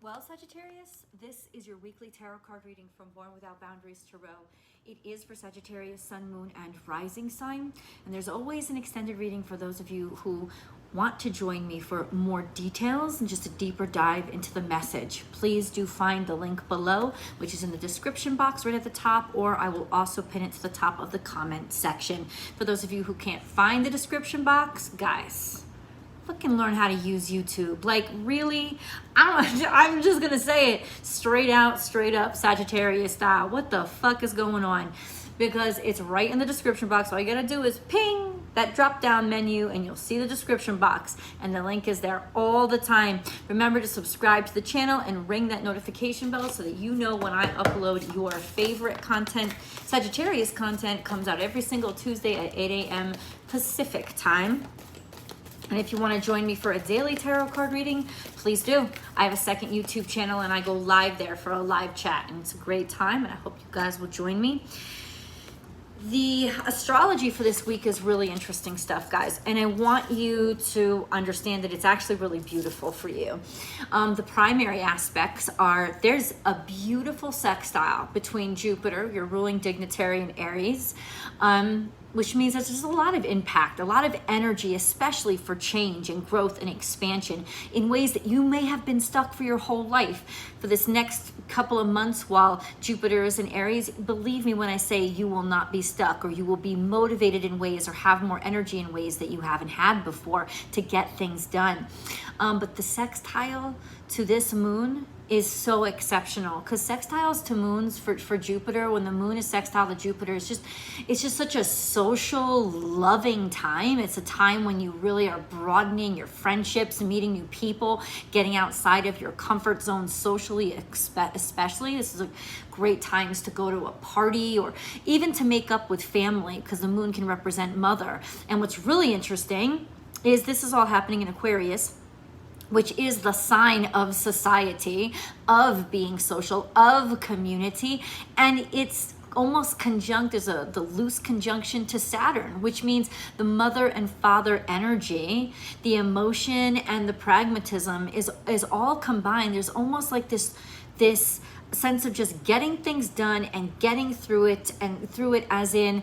Well, Sagittarius, this is your weekly tarot card reading from Born Without Boundaries Tarot. It is for Sagittarius, Sun, Moon, and Rising sign. And there's always an extended reading for those of you who want to join me for more details and just a deeper dive into the message. Please do find the link below, which is in the description box right at the top, or I will also pin it to the top of the comment section. For those of you who can't find the description box, guys, fucking learn how to use YouTube. Like, really? I'm just gonna say it straight out, straight up Sagittarius style. What the fuck is going on? Because it's right in the description box. All you gotta do is ping that drop down menu and you'll see the description box, and the link is there all the time. Remember to subscribe to the channel and ring that notification bell so that you know when I upload your favorite content. Sagittarius content comes out every single Tuesday at 8 a.m. Pacific time. And if you want to join me for a daily tarot card reading, please do. I have a second YouTube channel and I go live there for a live chat, and it's a great time, and I hope you guys will join me. The astrology for this week is really interesting stuff, guys, and I want you to understand that it's actually really beautiful for you. The primary aspects are, there's a beautiful sextile between Jupiter, your ruling dignitary, and Aries, which means that there's a lot of impact, a lot of energy, especially for change and growth and expansion in ways that you may have been stuck for your whole life. For this next couple of months while Jupiter is in Aries, believe me when I say you will not be stuck, or you will be motivated in ways or have more energy in ways that you haven't had before to get things done. But the sextile to this moon is so exceptional, because sextiles to moons for Jupiter, when the moon is sextile to Jupiter, it's just such a social, loving time. It's a time when you really are broadening your friendships, meeting new people, getting outside of your comfort zone socially, especially. This is a great times to go to a party or even to make up with family, because the moon can represent mother. And what's really interesting is this is all happening in Aquarius, which is the sign of society, of being social, of community, and it's almost conjunct as the loose conjunction to Saturn, which means the mother and father energy, the emotion and the pragmatism is all combined. There's almost like this sense of just getting things done and getting through it, and through it as in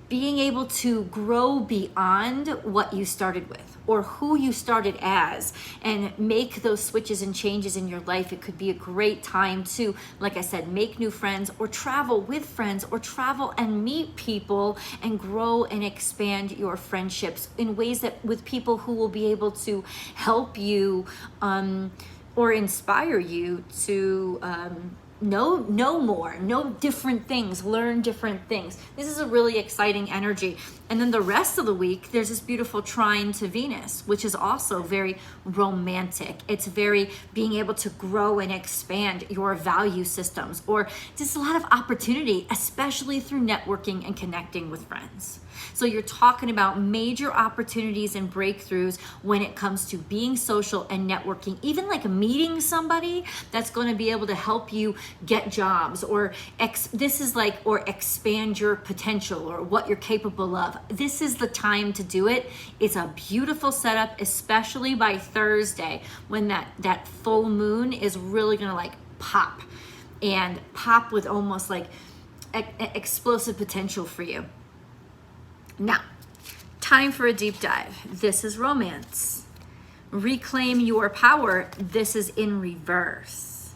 being able to grow beyond what you started with or who you started as, and make those switches and changes in your life. It could be a great time to, like I said, make new friends, or travel with friends, or travel and meet people and grow and expand your friendships in ways that with people who will be able to help you or inspire you to know more, know different things, learn different things. This is a really exciting energy. And then the rest of the week, there's this beautiful trine to Venus, which is also very romantic. It's very being able to grow and expand your value systems, or just a lot of opportunity, especially through networking and connecting with friends. So you're talking about major opportunities and breakthroughs when it comes to being social and networking, even like meeting somebody that's going to be able to help you get jobs, or expand your potential or what you're capable of. This is the time to do it. It's a beautiful setup, especially by Thursday, when that full moon is really going to like pop with almost like explosive potential for you. Now, time for a deep dive. This is romance. Reclaim your power. This is in reverse.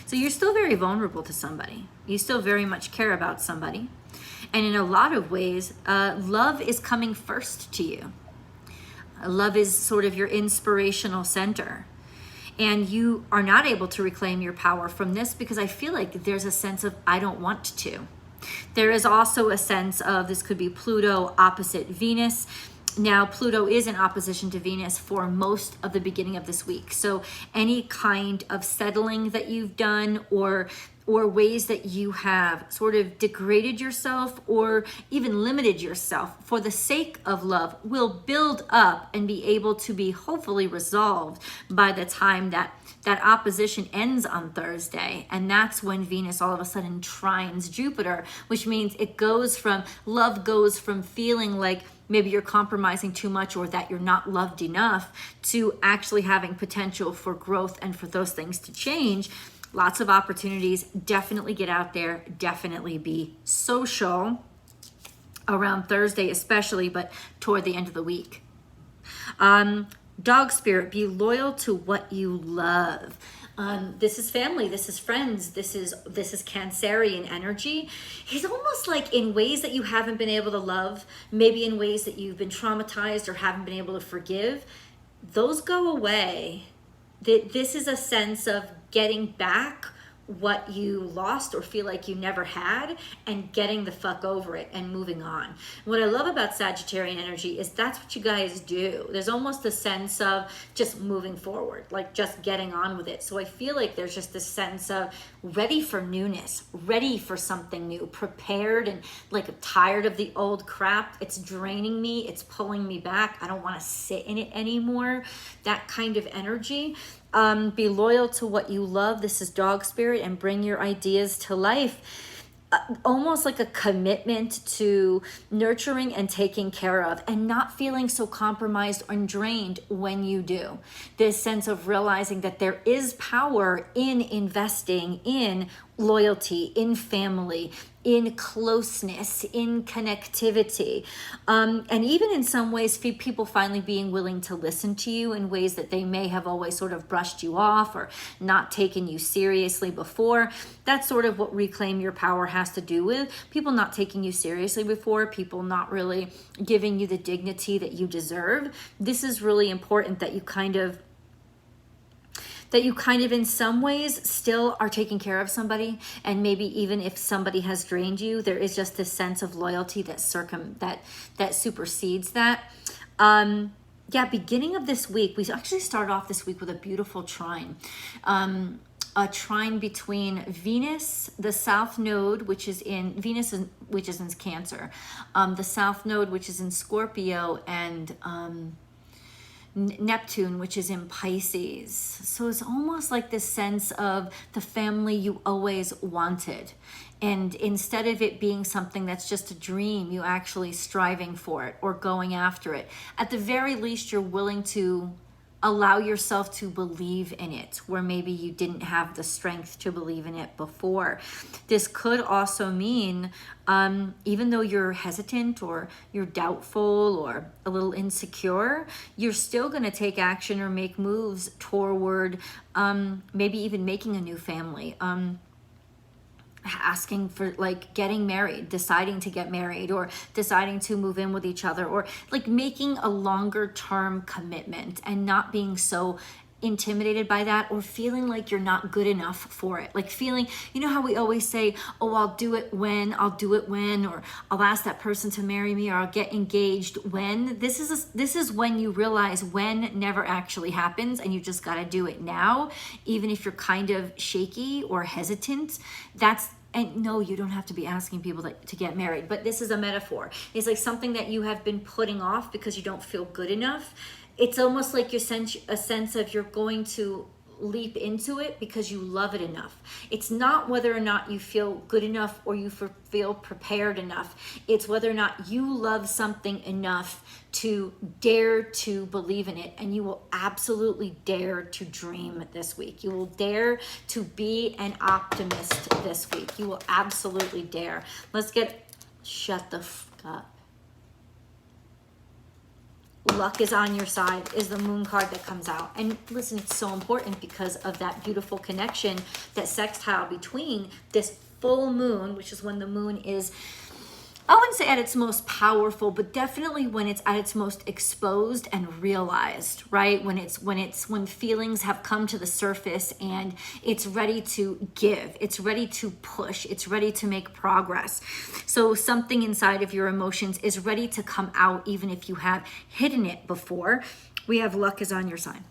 So you're still very vulnerable to somebody. You still very much care about somebody. And in a lot of ways, love is coming first to you. Love is sort of your inspirational center. And you are not able to reclaim your power from this, because I feel like there's a sense of, I don't want to. There is also a sense of, this could be Pluto opposite Venus. Now, Pluto is in opposition to Venus for most of the beginning of this week. So any kind of settling that you've done, or ways that you have sort of degraded yourself or even limited yourself for the sake of love, will build up and be able to be hopefully resolved by the time that opposition ends on Thursday. And that's when Venus all of a sudden trines Jupiter, which means love goes from feeling like maybe you're compromising too much, or that you're not loved enough, to actually having potential for growth and for those things to change. Lots of opportunities. Definitely get out there. Definitely be social around Thursday especially, but toward the end of the week. Dog spirit, be loyal to what you love. This is family, this is friends, this is Cancerian energy. It's almost like in ways that you haven't been able to love, maybe in ways that you've been traumatized or haven't been able to forgive, those go away. This is a sense of getting back what you lost or feel like you never had, and getting the fuck over it and moving on. What I love about Sagittarian energy is that's what you guys do. There's almost a sense of just moving forward, like just getting on with it. So I feel like there's just this sense of ready for newness, ready for something new, prepared, and like tired of the old crap. It's draining me, it's pulling me back. I don't want to sit in it anymore. That kind of energy. Be loyal to what you love. This is dog spirit, and bring your ideas to life. Almost like a commitment to nurturing and taking care of, and not feeling so compromised or drained when you do. This sense of realizing that there is power in investing in loyalty, in family, in closeness, in connectivity, and even in some ways people finally being willing to listen to you in ways that they may have always sort of brushed you off or not taken you seriously before. That's sort of what Reclaim Your Power has to do with. People not taking you seriously before, people not really giving you the dignity that you deserve. This is really important, that you kind of in some ways still are taking care of somebody, and maybe even if somebody has drained you, there is just this sense of loyalty that supersedes that. Yeah, beginning of this week, we actually started off this week with a beautiful trine. A trine between Venus, the South Node, which is in Cancer, the South Node, which is in Scorpio, and Neptune, which is in Pisces. So it's almost like this sense of the family you always wanted. And instead of it being something that's just a dream, you actually striving for it or going after it. At the very least, you're willing to allow yourself to believe in it, where maybe you didn't have the strength to believe in it before. This could also mean, even though you're hesitant or you're doubtful or a little insecure, you're still going to take action or make moves toward maybe even making a new family. Asking for, like, getting married, deciding to get married, or deciding to move in with each other, or like making a longer term commitment and not being so intimidated by that, or feeling like you're not good enough for it. Like feeling, you know how we always say, oh, I'll do it when, or I'll ask that person to marry me, or I'll get engaged when. This is when you realize when never actually happens, and you just got to do it now, even if you're kind of shaky or hesitant. And no, you don't have to be asking people to get married, but this is a metaphor. It's like something that you have been putting off because you don't feel good enough. It's almost like a sense of you're going to leap into it because you love it enough. It's not whether or not you feel good enough or you feel prepared enough. It's whether or not you love something enough to dare to believe in it, and you will absolutely dare to dream this week. You will dare to be an optimist this week. You will absolutely dare. Let's shut the fuck up. Luck is on your side is the Moon card that comes out. And listen, it's so important because of that beautiful connection, that sextile between this full moon, which is when the moon is, I wouldn't say at its most powerful, but definitely when it's at its most exposed and realized, right? When feelings have come to the surface and it's ready to give, it's ready to push, it's ready to make progress. So something inside of your emotions is ready to come out, even if you have hidden it before. We have luck is on your side.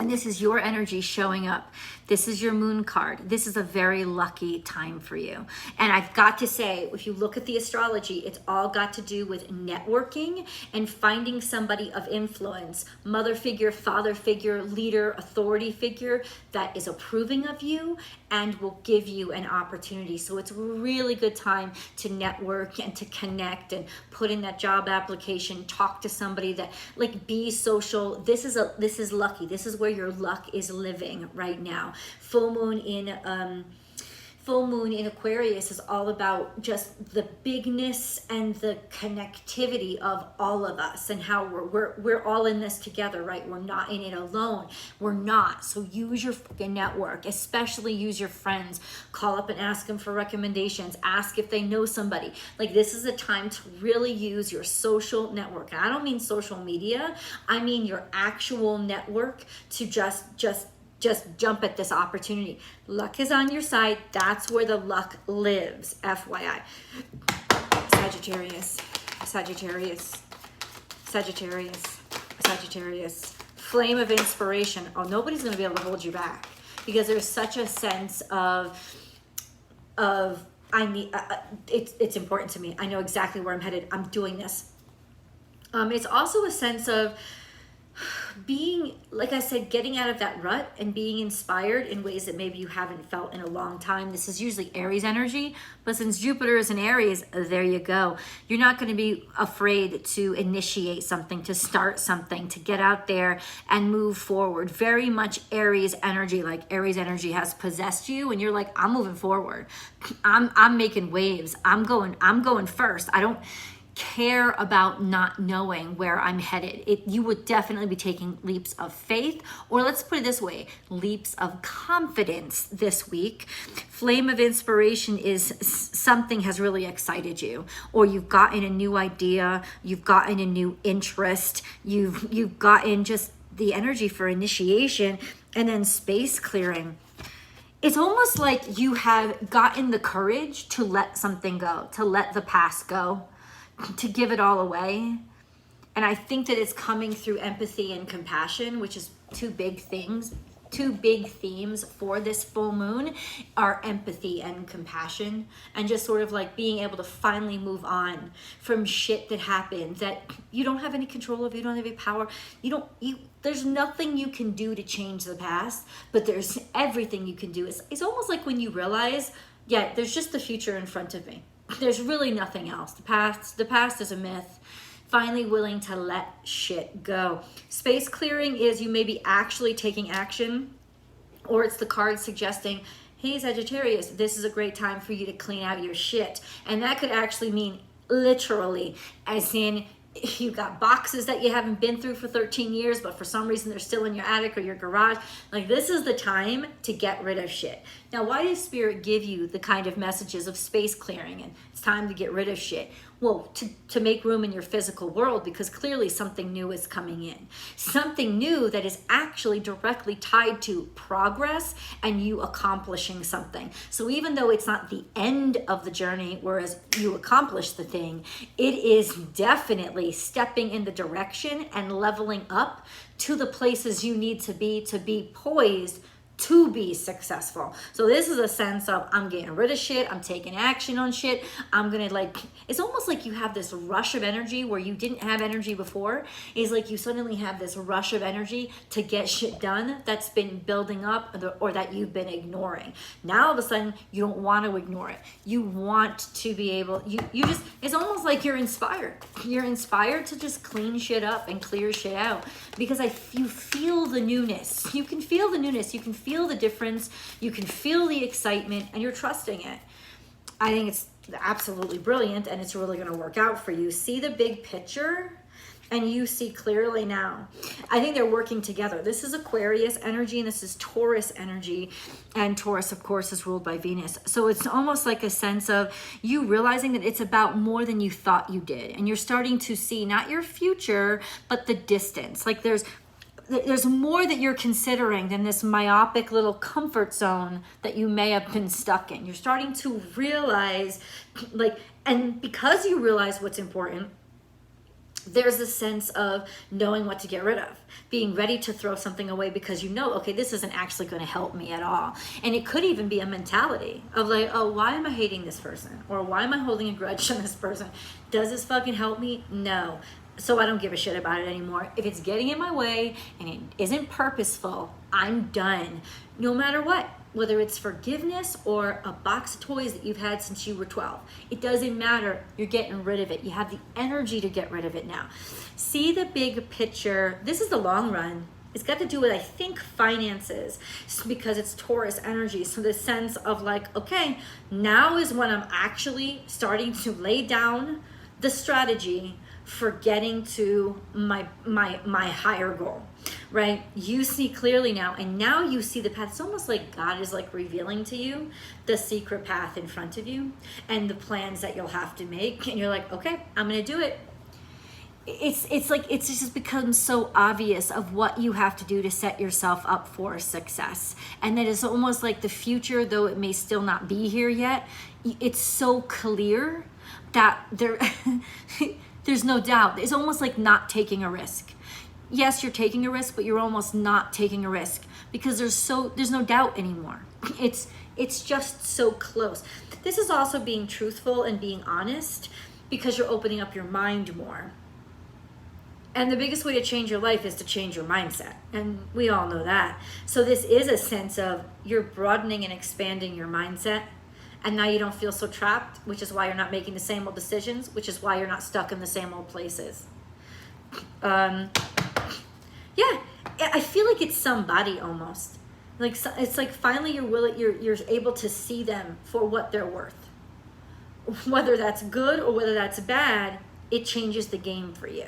And this is your energy showing up. This is your moon card. This is a very lucky time for you. And I've got to say, if you look at the astrology, it's all got to do with networking and finding somebody of influence, mother figure, father figure, leader, authority figure that is approving of you and will give you an opportunity. So it's a really good time to network and to connect and put in that job application, talk to somebody that, like, be social. This is lucky. This is where your luck is living right now. Full moon in Aquarius is all about just the bigness and the connectivity of all of us and how we're all in this together, right? We're not in it alone. We're not. So use your fucking network, especially use your friends. Call up and ask them for recommendations. Ask if they know somebody. Like, this is a time to really use your social network. And I don't mean social media. I mean your actual network to just jump at this opportunity. Luck is on your side. That's where the luck lives, FYI. Sagittarius, Sagittarius, Sagittarius, Sagittarius. Flame of inspiration. Oh, nobody's going to be able to hold you back, because there's such a sense of I need, it's important to me. I know exactly where I'm headed. I'm doing this. It's also a sense of being, like I said, getting out of that rut and being inspired in ways that maybe you haven't felt in a long time. This is usually Aries energy, but since Jupiter is in Aries, there you go. You're not going to be afraid to initiate something, to start something, to get out there and move forward. Very much Aries energy, like Aries energy has possessed you and you're like, I'm moving forward. I'm making waves. I'm going first. I don't care about not knowing where I'm headed. You would definitely be taking leaps of faith, or let's put it this way, leaps of confidence this week. Flame of inspiration is something has really excited you, or you've gotten a new idea, you've gotten a new interest, you've gotten just the energy for initiation. And then space clearing. It's almost like you have gotten the courage to let something go, to let the past go, to give it all away. And I think that it's coming through empathy and compassion, which is two big things. Two big themes for this full moon are empathy and compassion, and just sort of like being able to finally move on from shit that happened that you don't have any control of, you don't have any power, there's nothing you can do to change the past, but there's everything you can do. It's almost like when you realize, yeah, there's just the future in front of me. There's really nothing else. The past is a myth. Finally willing to let shit go. Space clearing is you may be actually taking action, or it's the card suggesting, hey, Sagittarius, this is a great time for you to clean out your shit. And that could actually mean literally, as in, you got boxes that you haven't been through for 13 years, but for some reason they're still in your attic or your garage. Like, this is the time to get rid of shit. Now, why does Spirit give you the kind of messages of space clearing and it's time to get rid of shit? Well, to make room in your physical world, because clearly something new is coming in. Something new that is actually directly tied to progress and you accomplishing something. So even though it's not the end of the journey, whereas you accomplish the thing, it is definitely stepping in the direction and leveling up to the places you need to be poised to be successful. So this is a sense of, I'm getting rid of shit, I'm taking action on shit, I'm gonna, like, it's almost like you have this rush of energy where you didn't have energy before. It's like you suddenly have this rush of energy to get shit done that's been building up or that you've been ignoring. Now all of a sudden you don't want to ignore it. You want to be able, you just, it's almost like you're inspired. You're inspired to just clean shit up and clear shit out, because you feel the newness. You can feel the newness. You can feel the difference, you can feel the excitement, and you're trusting it. I think it's absolutely brilliant, and it's really going to work out for you. See the big picture, and you see clearly now. I think they're working together. This is Aquarius energy, and this is Taurus energy, and Taurus, of course, is ruled by Venus. So it's almost like a sense of you realizing that it's about more than you thought you did, and you're starting to see not your future, but the distance. Like there's more that you're considering than this myopic little comfort zone that you may have been stuck in. You're starting to realize, like, and because you realize what's important, there's a sense of knowing what to get rid of, being ready to throw something away because you know, okay, this isn't actually going to help me at all. And it could even be a mentality of like, oh, why am I hating this person? Or why am I holding a grudge on this person? Does this fucking help me? No. So I don't give a shit about it anymore. If it's getting in my way and it isn't purposeful, I'm done. No matter what. Whether it's forgiveness or a box of toys that you've had since you were 12. It doesn't matter. You're getting rid of it. You have the energy to get rid of it now. See the big picture. This is the long run. It's got to do with, I think, finances, because it's Taurus energy. So the sense of like, okay, now is when I'm actually starting to lay down the strategy for getting to my higher goal. Right? You see clearly now, and now you see the path. It's almost like God is like revealing to you the secret path in front of you and the plans that you'll have to make. And you're like, okay, I'm going to do it. It's like, it's just becomes so obvious of what you have to do to set yourself up for success. And that is almost like the future, though it may still not be here yet. It's so clear that there's no doubt. It's almost like not taking a risk. Yes, you're taking a risk, but you're almost not taking a risk because there's no doubt anymore. It's just so close. This is also being truthful and being honest because you're opening up your mind more. And the biggest way to change your life is to change your mindset. And we all know that. So this is a sense of you're broadening and expanding your mindset. And now you don't feel so trapped, which is why you're not making the same old decisions, which is why you're not stuck in the same old places. Yeah, I feel like it's somebody almost. Like it's like finally you're able to see them for what they're worth. Whether that's good or whether that's bad, it changes the game for you.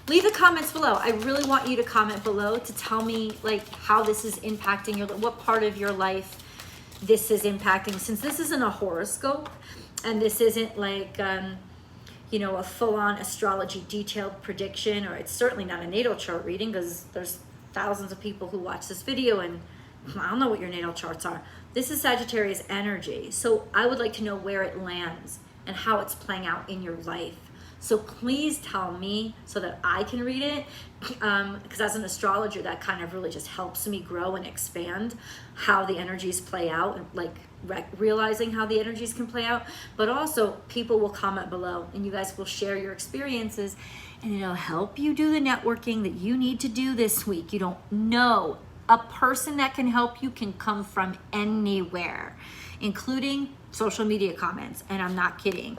Leave the comments below. I really want you to comment below to tell me like how this is impacting your, what part of your life this is impacting. Since this isn't a horoscope and this isn't like you know, a full-on astrology detailed prediction, or it's certainly not a natal chart reading because there's thousands of people who watch this video and I don't know what your natal charts are. This is Sagittarius energy. So I would like to know where it lands and how it's playing out in your life. So please tell me so that I can read it, because as an astrologer, that kind of really just helps me grow and expand how the energies play out, and like realizing how the energies can play out. But also people will comment below and you guys will share your experiences and it'll help you do the networking that you need to do this week. You don't know. A person that can help you can come from anywhere, including social media comments, and I'm not kidding.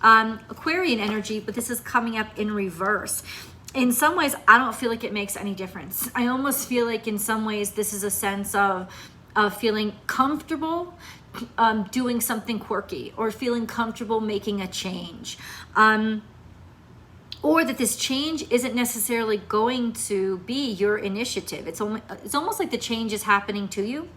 Aquarian energy, but this is coming up in reverse. In some ways, I don't feel like it makes any difference. I almost feel like in some ways this is a sense of feeling comfortable doing something quirky, or feeling comfortable making a change. Or that this change isn't necessarily going to be your initiative. It's almost like the change is happening to you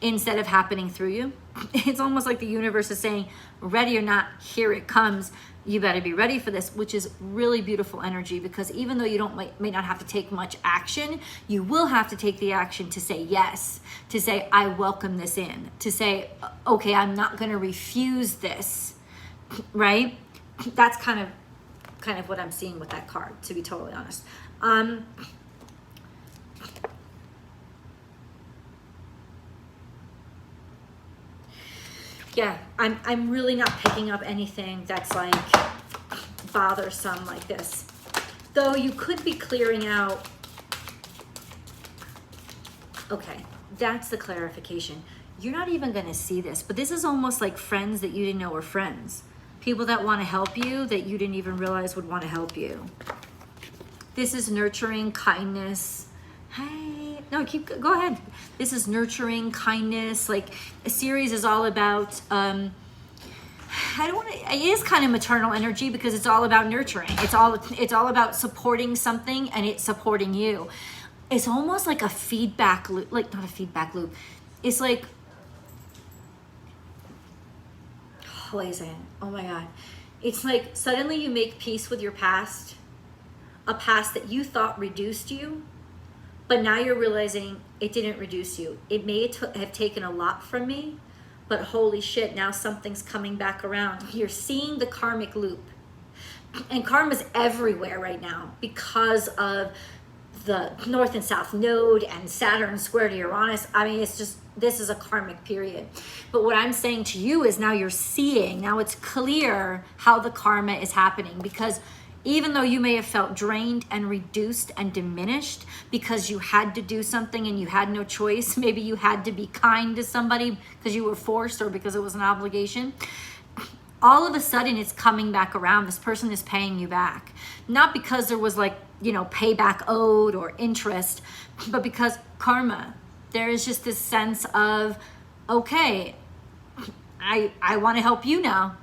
instead of happening through you. It's almost like the universe is saying, ready or not, here it comes. You better be ready for this, which is really beautiful energy, because even though you may not have to take much action, you will have to take the action to say yes, to say, I welcome this in, to say, okay, I'm not going to refuse this, right? That's kind of what I'm seeing with that card, to be totally honest. Yeah, I'm really not picking up anything that's like bothersome like this. Though you could be clearing out. Okay, that's the clarification. You're not even going to see this, but this is almost like friends that you didn't know were friends. People that want to help you that you didn't even realize would want to help you. This is nurturing, kindness. Hey, no, go ahead. This is nurturing, kindness. Like a series is all about, it is kind of maternal energy because it's all about nurturing. It's all about supporting something and it's supporting you. It's almost like a feedback loop, like not a feedback loop. It's like, oh my God. It's like suddenly you make peace with your past, a past that you thought reduced you, but now you're realizing it didn't reduce you. It may have taken a lot from me, but holy shit, now something's coming back around. You're seeing the karmic loop. And karma's everywhere right now because of the North and South Node and Saturn square to Uranus. I mean, it's just, this is a karmic period. But what I'm saying to you is now you're seeing, now it's clear how the karma is happening, because even though you may have felt drained and reduced and diminished because you had to do something and you had no choice, maybe you had to be kind to somebody because you were forced or because it was an obligation, all of a sudden it's coming back around. This person is paying you back. Not because there was like, you know, payback owed or interest, but because karma. There is just this sense of, okay, I want to help you now.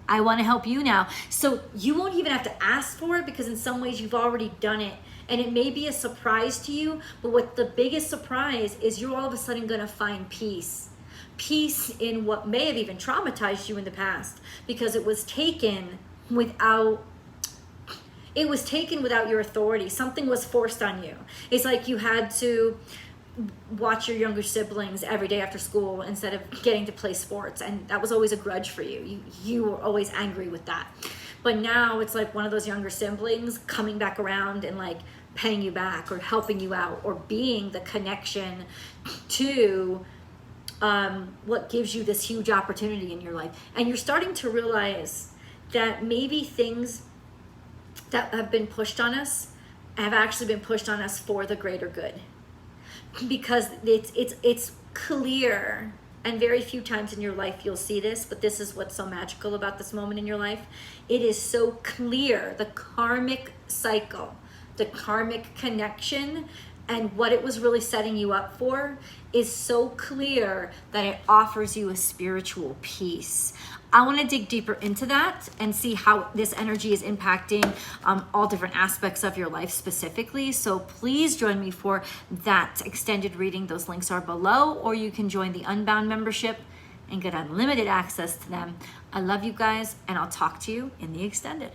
I want to help you now. So you won't even have to ask for it, because in some ways you've already done it. And it may be a surprise to you, but what the biggest surprise is, you're all of a sudden going to find peace. Peace in what may have even traumatized you in the past, because it was taken without your authority. Something was forced on you. It's like you had to watch your younger siblings every day after school instead of getting to play sports, and that was always a grudge for you. You were always angry with that. But now it's like one of those younger siblings coming back around and like paying you back or helping you out or being the connection to what gives you this huge opportunity in your life. And you're starting to realize that maybe things that have been pushed on us have actually been pushed on us for the greater good. Because it's clear, and very few times in your life you'll see this, but this is what's so magical about this moment in your life. It is so clear, the karmic cycle, the karmic connection, and what it was really setting you up for is so clear that it offers you a spiritual peace. I want to dig deeper into that and see how this energy is impacting all different aspects of your life specifically. So please join me for that extended reading. Those links are below, or you can join the Unbound membership and get unlimited access to them. I love you guys, and I'll talk to you in the extended.